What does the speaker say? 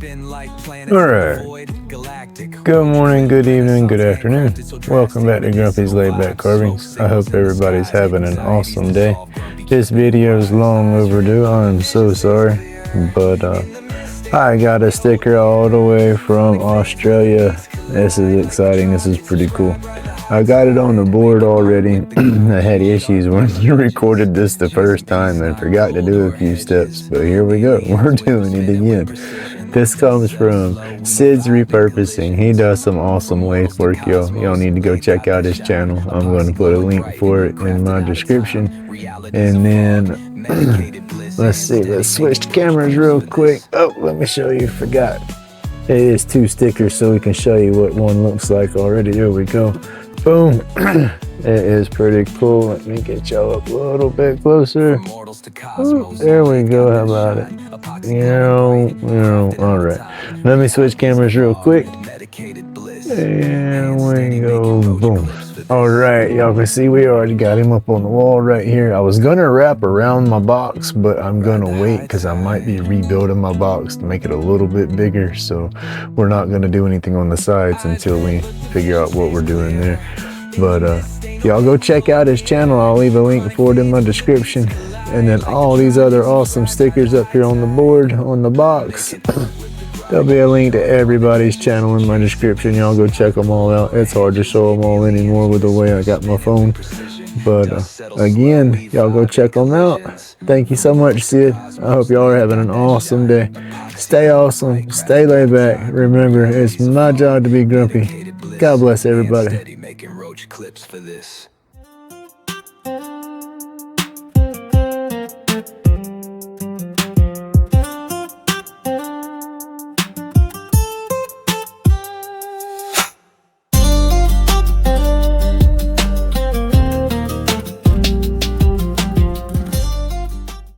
Alright, good morning, good evening, good afternoon. Welcome back to Grumpy's LaidBak Carvings. I hope everybody's having an awesome day. This video is long overdue, I'm so sorry, but I got a sticker all the way from Australia. This is exciting, this is pretty cool. I got it on the board already. I had issues when you recorded this the first time and forgot to do a few steps, but here we go, we're doing it again. This comes from Sid's Repurposing. He does some awesome lathe work, y'all. Y'all need to go check out his channel. I'm going to put a link for it in my description. And then, let's see, let's switch cameras real quick. Oh, let me show you, forgot. It is 2 stickers so we can show you what one looks like already. There we go. Boom. It is pretty cool. Let me get y'all up a little bit closer. Ooh, there we go. How about it? All right. Let me switch cameras real quick. There we go. Boom. All right. Y'all can see we already got him up on the wall right here. I was going to wrap around my box, but I'm going to wait because I might be rebuilding my box to make it a little bit bigger. So we're not going to do anything on the sides until we figure out what we're doing there. But y'all go check out his channel. I'll leave a link for it in my description. And then all these other awesome stickers up here on the board, on the box. There'll be a link to everybody's channel in my description. Y'all go check them all out. It's hard to show them all anymore with the way I got my phone. But again, y'all go check them out. Thank you so much, Sid. I hope y'all are having an awesome day. Stay awesome. Stay laid back. Remember, it's my job to be grumpy. God bless everybody. Making roach clips for this.